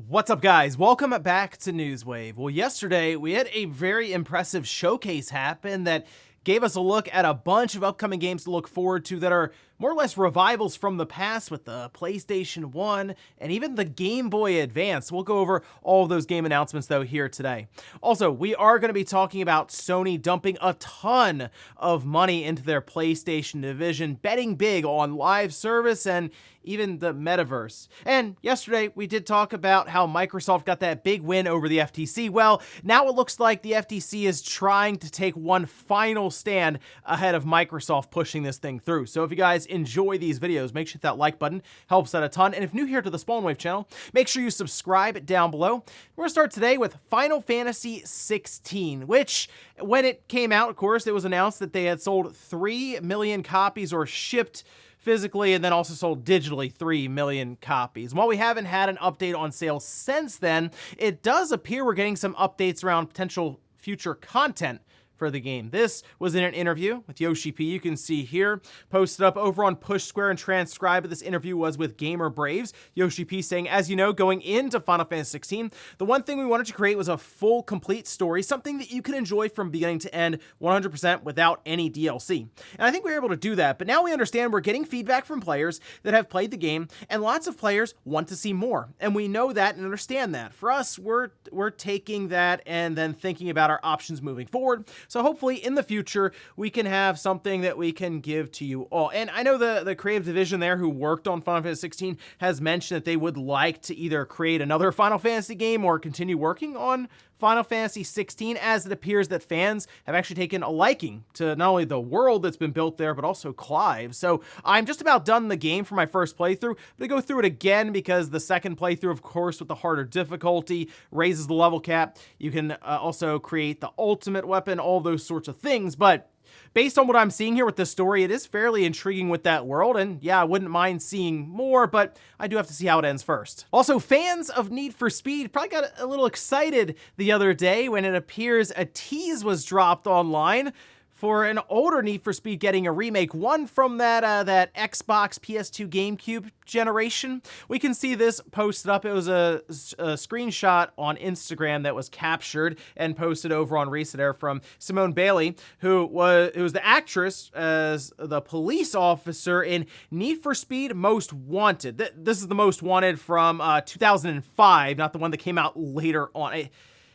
What's up, guys? Welcome back to Newswave. Well, yesterday we had a very impressive showcase happen that gave us a look at a bunch of upcoming games to look forward to that are more or less revivals from the past with the PlayStation 1 and even the Game Boy Advance. We'll go over all of those game announcements though here today. Also, we are going to be talking about Sony dumping a ton of money into their PlayStation division, betting big on live service and even the metaverse. And yesterday we did talk about how Microsoft got that big win over the FTC. Well, now it looks like the FTC is trying to take one final stand ahead of Microsoft pushing this thing through. So if you guys enjoy these videos, make sure to hit that like button, helps out a ton. And if new here to the Spawnwave channel, make sure you subscribe down below. We're gonna start today with Final Fantasy 16, which when it came out, of course, it was announced that they had sold 3 million copies or shipped physically and then also sold digitally 3 million copies. While we haven't had an update on sales since then, it does appear we're getting some updates around potential future content for the game. This was in an interview with Yoshi P. You can see here, posted up over on Push Square and transcribed. This interview was with Gamer Braves. Yoshi P saying, as you know, going into Final Fantasy 16, the one thing we wanted to create was a full, complete story, something that you can enjoy from beginning to end 100% without any DLC. And I think we were able to do that, but now we understand we're getting feedback from players that have played the game, and lots of players want to see more. And we know that and understand that. For us, we're taking that and then thinking about our options moving forward. So hopefully in the future, we can have something that we can give to you all. And I know the creative division there who worked on Final Fantasy 16 has mentioned that they would like to either create another Final Fantasy game or continue working on Final Fantasy 16, as it appears that fans have actually taken a liking to not only the world that's been built there, but also Clive. So I'm just about done the game for my first playthrough, but I go through it again because the second playthrough, of course, with the harder difficulty, raises the level cap. You can also create the ultimate weapon, all those sorts of things, but based on what I'm seeing here with this story, it is fairly intriguing with that world, and yeah, I wouldn't mind seeing more, but I do have to see how it ends first. Also, fans of Need for Speed probably got a little excited the other day when it appears a tease was dropped online for an older Need for Speed getting a remake, one from that Xbox, PS2, GameCube generation. We can see this posted up. It was a screenshot on Instagram that was captured and posted over on Reset from Simone Bailey, who was the actress as the police officer in Need for Speed Most Wanted. This is the Most Wanted from 2005, not the one that came out later on.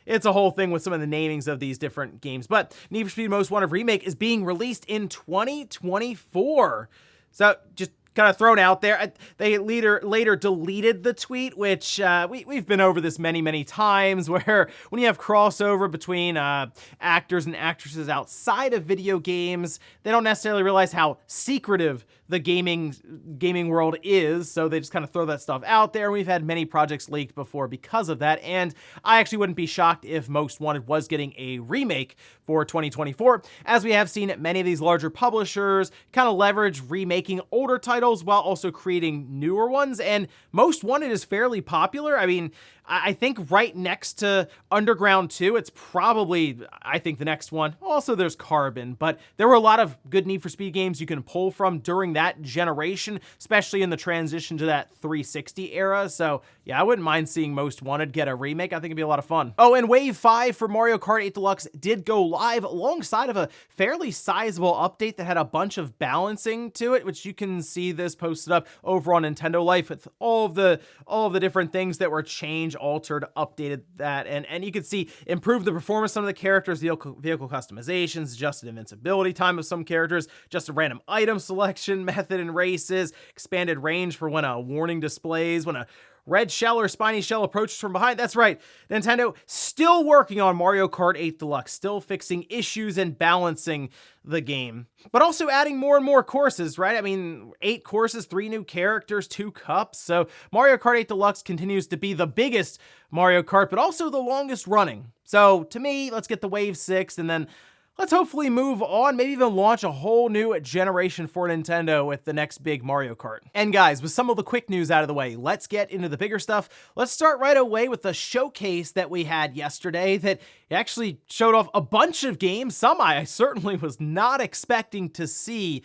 It's a whole thing with some of the namings of these different games. But Need for Speed Most Wanted Remake is being released in 2024. So just kind of thrown out there. They later deleted the tweet, which we've been over this many times, where when you have crossover between actors and actresses outside of video games, they don't necessarily realize how secretive the gaming world is, so they just kind of throw that stuff out there. We've had many projects leaked before because of that, and I actually wouldn't be shocked if Most Wanted was getting a remake for 2024, as we have seen many of these larger publishers kind of leverage remaking older titles while also creating newer ones, and Most Wanted is fairly popular. I mean, I think right next to Underground 2, it's probably, I think, the next one. Also, there's Carbon, but there were a lot of good Need for Speed games you can pull from during that generation, especially in the transition to that 360 era. So yeah, I wouldn't mind seeing Most Wanted get a remake. I think it'd be a lot of fun. Oh, and Wave 5 for Mario Kart 8 Deluxe did go live alongside of a fairly sizable update that had a bunch of balancing to it, which you can see this posted up over on Nintendo Life with all of the different things that were changed, altered, updated that, and you can see improved the performance of some of the characters, vehicle customizations, adjusted invincibility time of some characters, just a random item selection method in races, expanded range for when a warning displays, when a red shell or spiny shell approaches from behind. That's right, Nintendo still working on Mario Kart 8 Deluxe, still fixing issues and balancing the game, but also adding more and more courses, right? I mean, 8 courses, 3 new characters, 2 cups. So Mario Kart 8 Deluxe continues to be the biggest Mario Kart, but also the longest running. So to me, let's get the Wave 6 and then let's hopefully move on, maybe even launch a whole new generation for Nintendo with the next big Mario Kart. And guys, with some of the quick news out of the way, let's get into the bigger stuff. Let's start right away with the showcase that we had yesterday that actually showed off a bunch of games. Some I certainly was not expecting to see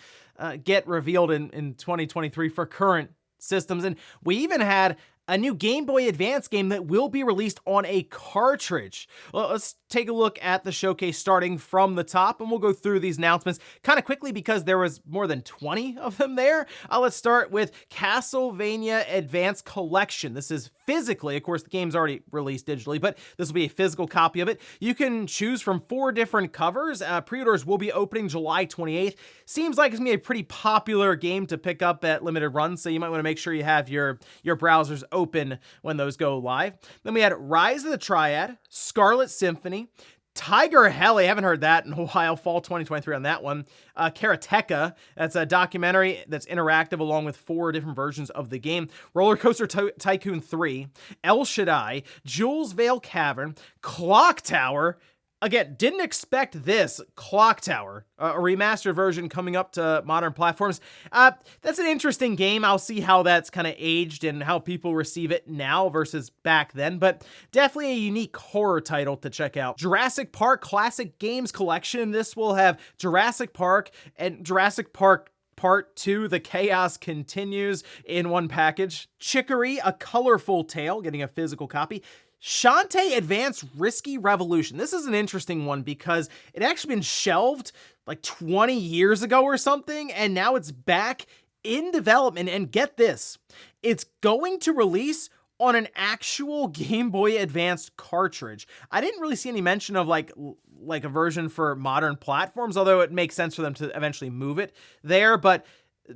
get revealed in 2023 for current systems. And we even had a new Game Boy Advance game that will be released on a cartridge. Well, let's take a look at the showcase starting from the top, and we'll go through these announcements kind of quickly because there was more than 20 of them there. Let's start with Castlevania Advance Collection. This is physically, of course, the game's already released digitally, but this will be a physical copy of it. You can choose from 4 different covers. Pre-orders will be opening July 28th. Seems like it's gonna be a pretty popular game to pick up at limited runs, so you might want to make sure you have your browsers open when those go live. Then we had Rise of the Triad, Scarlet Symphony, Tiger Heli, haven't heard that in a while, fall 2023 on that one. Karateka, that's a documentary that's interactive along with 4 different versions of the game. Roller Coaster Tycoon 3, El Shaddai, Jules Vale Cavern, Clock Tower. Again, didn't expect this. Clock Tower, a remastered version coming up to modern platforms. That's an interesting game. I'll see how that's kind of aged and how people receive it now versus back then, but definitely a unique horror title to check out. Jurassic Park Classic Games Collection. This will have Jurassic Park and Jurassic Park Part 2, The Chaos Continues in one package. Chicory, A Colorful Tale, getting a physical copy. Shantae Advance Risky Revolution. This is an interesting one because it actually been shelved like 20 years ago or something, and now it's back in development. And get this, it's going to release on an actual Game Boy Advance cartridge. I didn't really see any mention of like a version for modern platforms, although it makes sense for them to eventually move it there. But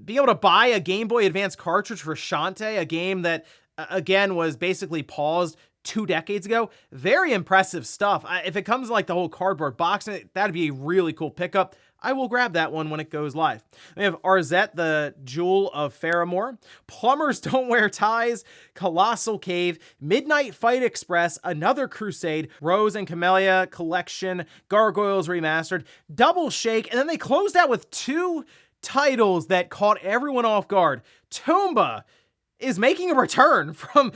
being able to buy a Game Boy Advance cartridge for Shantae, a game that again was basically paused 2 decades ago, very impressive stuff. If it comes in like the whole cardboard box, that'd be a really cool pickup. I will grab that one when it goes live. We have Arzette, the Jewel of Faramore, Plumbers Don't Wear Ties, Colossal Cave, Midnight Fight Express, Another Crusade, Rose and Camellia Collection, Gargoyles Remastered, Double Shake, and then they closed out with 2 titles that caught everyone off guard. Tomba is making a return from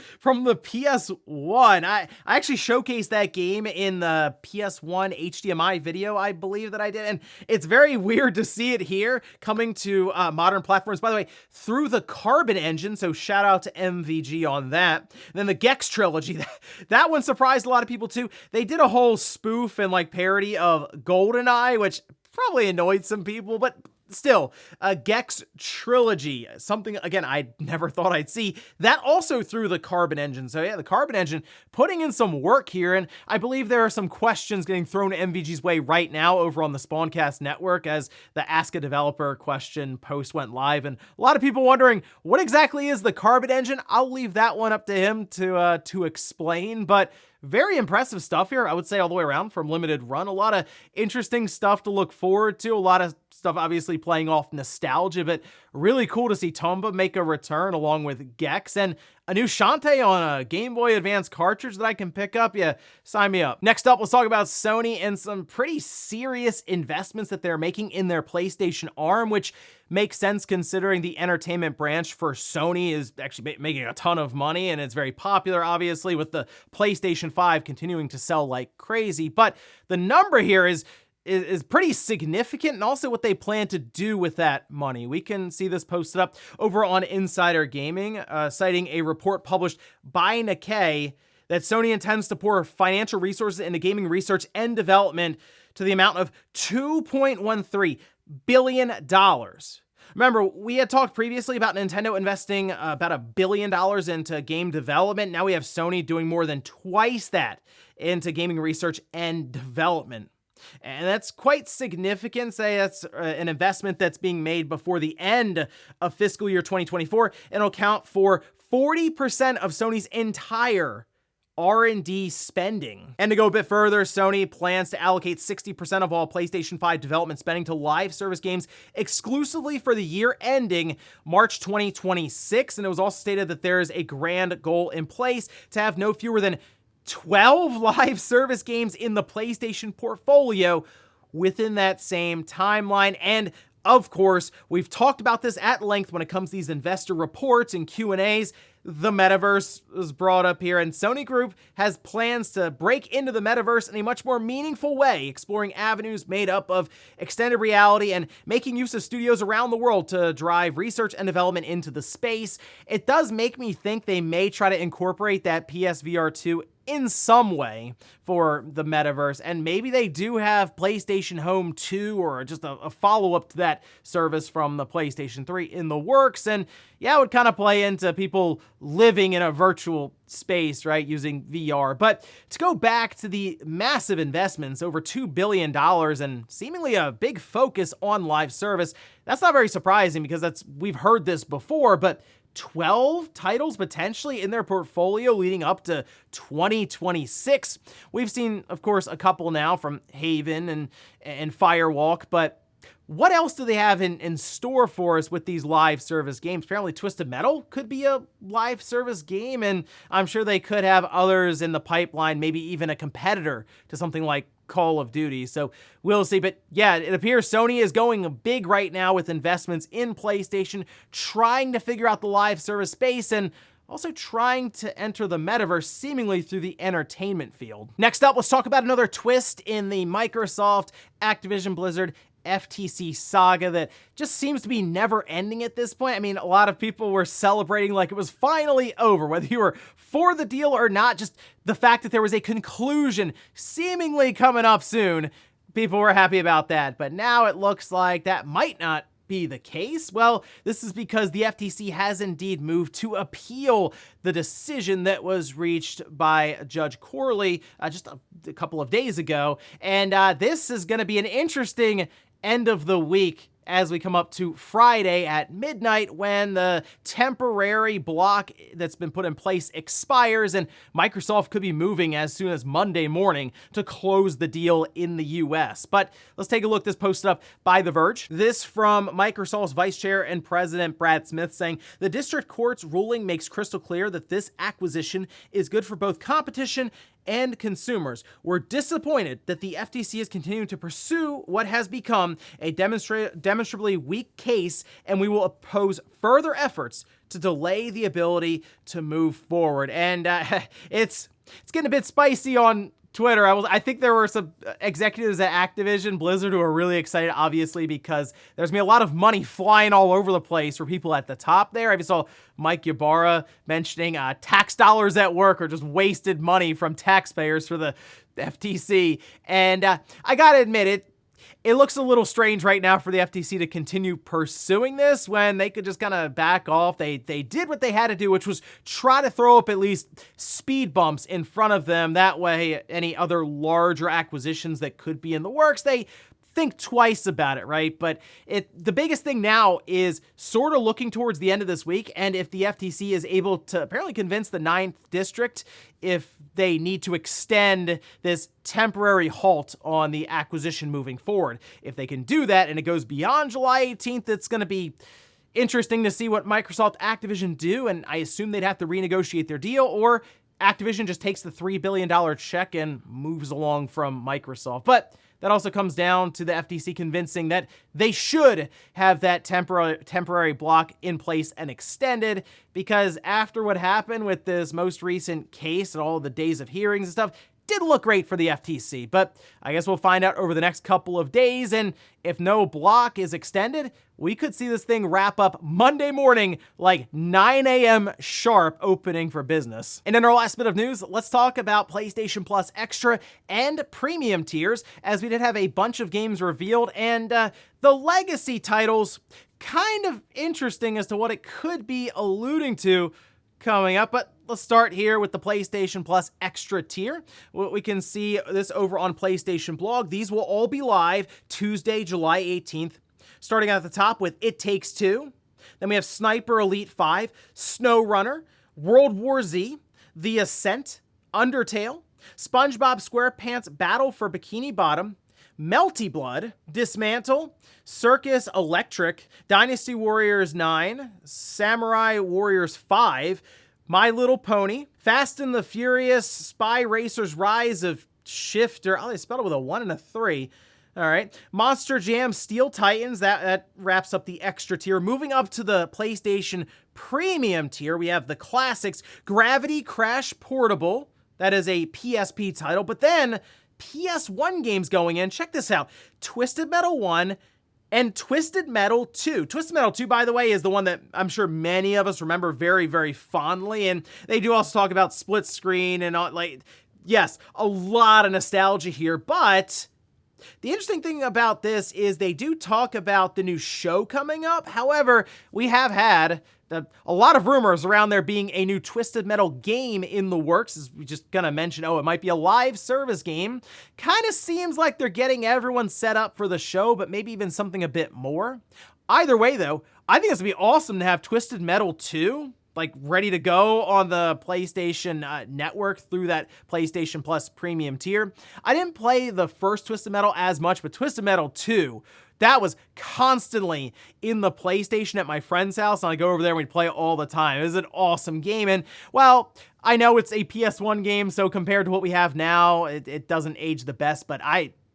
the PS1. I actually showcased that game in the PS1 HDMI video, I believe that I did, and it's very weird to see it here coming to modern platforms, by the way, through the Carbon engine, so shout out to MVG on that. And then the Gex trilogy, that one surprised a lot of people too. They did a whole spoof and like parody of GoldenEye, which probably annoyed some people, but still, a Gex trilogy, something, again, I never thought I'd see. That also through the Carbon engine. So yeah, the Carbon engine putting in some work here, and I believe there are some questions getting thrown MVG's way right now over on the Spawncast network as the Ask a Developer question post went live, and a lot of people wondering, what exactly is the Carbon engine? I'll leave that one up to him to explain, but very impressive stuff here, I would say, all the way around from limited run. A lot of interesting stuff to look forward to. A lot of stuff obviously playing off nostalgia, but really cool to see Tomba make a return along with Gex, and a new Shantae on a Game Boy Advance cartridge that I can pick up. Yeah, sign me up. Next up, let's talk about Sony and some pretty serious investments that they're making in their PlayStation arm, which makes sense considering the entertainment branch for Sony is actually making a ton of money, and it's very popular, obviously, with the PlayStation 5 continuing to sell like crazy. But the number here is pretty significant, and also what they plan to do with that money. We can see this posted up over on Insider Gaming, citing a report published by Nikkei that Sony intends to pour financial resources into gaming research and development to the amount of $2.13 billion. Remember, we had talked previously about Nintendo investing about $1 billion into game development. Now we have Sony doing more than twice that into gaming research and development. And that's quite significant. Say that's an investment that's being made before the end of fiscal year 2024, and it'll account for 40% of Sony's entire R&D spending. And to go a bit further, Sony plans to allocate 60% of all PlayStation 5 development spending to live service games exclusively for the year ending March 2026. And it was also stated that there is a grand goal in place to have no fewer than 12 live service games in the PlayStation portfolio within that same timeline. And of course, we've talked about this at length when it comes to these investor reports and Q&As. the metaverse was brought up here, and Sony Group has plans to break into the metaverse in a much more meaningful way, exploring avenues made up of extended reality and making use of studios around the world to drive research and development into the space. It does make me think they may try to incorporate that PSVR 2 in some way for the metaverse, and maybe they do have PlayStation Home 2 or just a follow-up to that service from the PlayStation 3 in the works, and yeah, it would kind of play into people living in a virtual space, right, using VR. But to go back to the massive investments, over $2 billion, and seemingly a big focus on live service, that's not very surprising because we've heard this before, but 12 titles potentially in their portfolio leading up to 2026. We've seen, of course, a couple now from Haven and Firewalk, but what else do they have in store for us with these live service games? Apparently Twisted Metal could be a live service game, and I'm sure they could have others in the pipeline, maybe even a competitor to something like Call of Duty. So we'll see. But yeah, it appears Sony is going big right now with investments in PlayStation, trying to figure out the live service space and also trying to enter the metaverse seemingly through the entertainment field. Next up, let's talk about another twist in the Microsoft, Activision Blizzard, FTC saga that just seems to be never ending at this point. I mean, a lot of people were celebrating like it was finally over, whether you were for the deal or not. Just the fact that there was a conclusion seemingly coming up soon, people were happy about that. But now it looks like that might not be the case. Well, this is because the FTC has indeed moved to appeal the decision that was reached by Judge Corley just a couple of days ago. And this is going to be an interesting end of the week as we come up to Friday at midnight when the temporary block that's been put in place expires, and Microsoft could be moving as soon as Monday morning to close the deal in the US. But let's take a look. This posted up by The Verge. This from Microsoft's Vice Chair and President Brad Smith saying, "The district court's ruling makes crystal clear that this acquisition is good for both competition and consumers. We're disappointed that the FTC is continuing to pursue what has become a demonstrably weak case, and we will oppose further efforts to delay the ability to move forward." And it's getting a bit spicy on Twitter. I think there were some executives at Activision Blizzard who are really excited, obviously, because there's been a lot of money flying all over the place for people at the top there. I even saw Mike Ybarra mentioning tax dollars at work or just wasted money from taxpayers for the FTC. And I gotta admit, it looks a little strange right now for the FTC to continue pursuing this when they could just kind of back off. They did what they had to do, which was try to throw up at least speed bumps in front of them. That way, any other larger acquisitions that could be in the works, they think twice about it, right? But the biggest thing now is sort of looking towards the end of this week, and if the FTC is able to apparently convince the 9th District if they need to extend this temporary halt on the acquisition moving forward. If they can do that and it goes beyond July 18th, it's going to be interesting to see what Microsoft Activision do, and I assume they'd have to renegotiate their deal, or Activision just takes the $3 billion check and moves along from Microsoft. But that also comes down to the FTC convincing that they should have that temporary block in place and extended, because after what happened with this most recent case and all the days of hearings and stuff, didn't look great for the FTC. But I guess we'll find out over the next couple of days, and if no block is extended, we could see this thing wrap up Monday morning, like 9 a.m. sharp, opening for business. And in our last bit of news, let's talk about PlayStation Plus Extra and Premium tiers, as we did have a bunch of games revealed, and the legacy titles, kind of interesting as to what it could be alluding to coming up. But let's start here with the PlayStation Plus Extra tier. We can see this over on PlayStation Blog. These will all be live Tuesday, July 18th. Starting at the top with It Takes Two. Then we have Sniper Elite 5, SnowRunner, World War Z, The Ascent, Undertale, SpongeBob SquarePants Battle for Bikini Bottom, Melty Blood, Dismantle, Circus Electric, Dynasty Warriors 9, Samurai Warriors 5, My Little Pony, Fast and the Furious, Spy Racers Rise of Shifter, oh, they spelled it with a 1 and a 3, All right. Monster Jam Steel Titans, that wraps up the extra tier. Moving up to the PlayStation Premium tier, we have the classics. Gravity Crash Portable, that is a PSP title, but then PS1 games going in. Check this out. Twisted Metal 1 and Twisted Metal 2. Twisted Metal 2, by the way, is the one that I'm sure many of us remember very, very fondly, and they do also talk about split screen and all, like, yes, a lot of nostalgia here, but the interesting thing about this is they do talk about the new show coming up. However, we have had a lot of rumors around there being a new Twisted Metal game in the works. As we just gonna mention, it might be a live service game. Kind of seems like they're getting everyone set up for the show, but maybe even something a bit more. Either way, though, I think it's gonna be awesome to have Twisted Metal 2 like ready to go on the PlayStation Network through that PlayStation Plus premium tier. I didn't play the first Twisted Metal as much, but Twisted Metal 2, that was constantly in the PlayStation at my friend's house, and I go over there and we'd play it all the time. It was an awesome game, and well, I know it's a PS1 game, so compared to what we have now, it doesn't age the best, but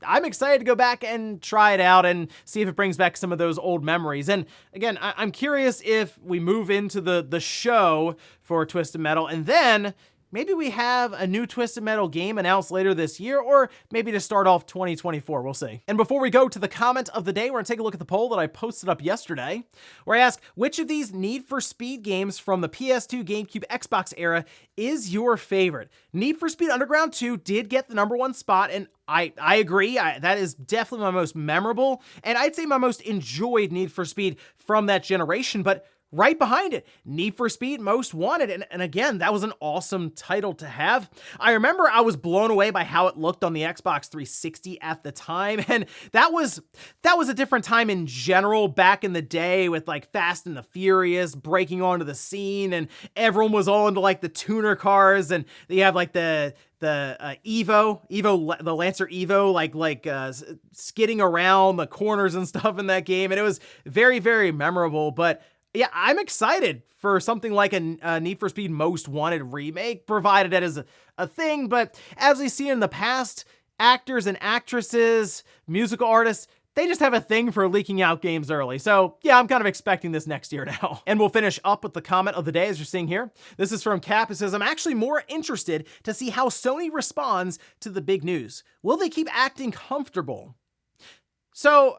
I'm excited to go back and try it out and see if it brings back some of those old memories. And again, I'm curious if we move into the show for Twisted Metal, and then maybe we have a new Twisted Metal game announced later this year, or maybe to start off 2024, we'll see. And before we go to the comment of the day, we're gonna take a look at the poll that I posted up yesterday, where I asked, which of these Need for Speed games from the PS2, GameCube, Xbox era is your favorite? Need for Speed Underground 2 did get the #1 spot, and I agree, that is definitely my most memorable, and I'd say my most enjoyed Need for Speed from that generation, but right behind it, Need for Speed Most Wanted, and again, that was an awesome title to have. I remember I was blown away by how it looked on the Xbox 360 at the time, and that was a different time in general back in the day with like Fast and the Furious breaking onto the scene, and everyone was all into like the tuner cars, and you have like the Evo, the Lancer Evo, like skidding around the corners and stuff in that game, and it was very, very memorable. But yeah, I'm excited for something like a Need for Speed Most Wanted remake, provided that is a thing. But as we see in the past, actors and actresses, musical artists, they just have a thing for leaking out games early. So yeah, I'm kind of expecting this next year now. And we'll finish up with the comment of the day, as you're seeing here. This is from Cap. It says, I'm actually more interested to see how Sony responds to the big news. Will they keep acting comfortable? So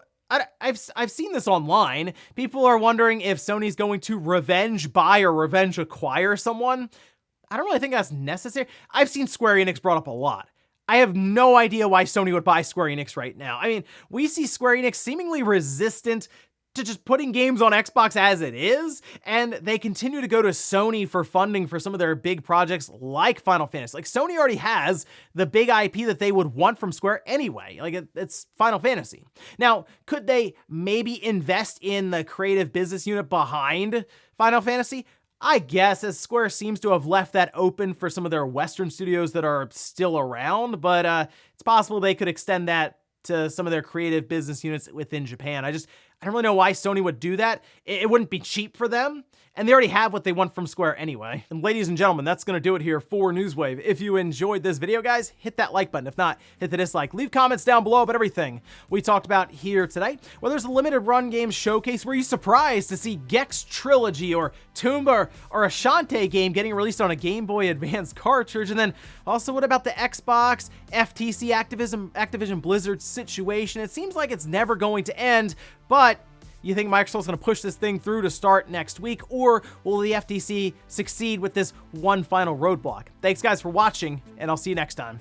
I've seen this online. People are wondering if Sony's going to revenge buy or revenge acquire someone. I don't really think that's necessary. I've seen Square Enix brought up a lot. I have no idea why Sony would buy Square Enix right now. I mean, we see Square Enix seemingly resistant to just putting games on Xbox as it is, and they continue to go to Sony for funding for some of their big projects like Final Fantasy. Like, Sony already has the big IP that they would want from Square anyway. Like, it's Final Fantasy. Now, could they maybe invest in the creative business unit behind Final Fantasy? I guess, as Square seems to have left that open for some of their Western studios that are still around, but it's possible they could extend that to some of their creative business units within Japan. I don't really know why Sony would do that. It wouldn't be cheap for them, and they already have what they want from Square anyway. And ladies and gentlemen, that's gonna do it here for Newswave. If you enjoyed this video, guys, hit that like button. If not, hit the dislike. Leave comments down below about everything we talked about here today. Whether there's a limited run game showcase, were you surprised to see Gex Trilogy or Tomba or a Shantae game getting released on a Game Boy Advance cartridge? And then also, what about the Xbox, FTC, Activision Blizzard situation? It seems like it's never going to end, but you think Microsoft's going to push this thing through to start next week, or will the FTC succeed with this one final roadblock? Thanks, guys, for watching, and I'll see you next time.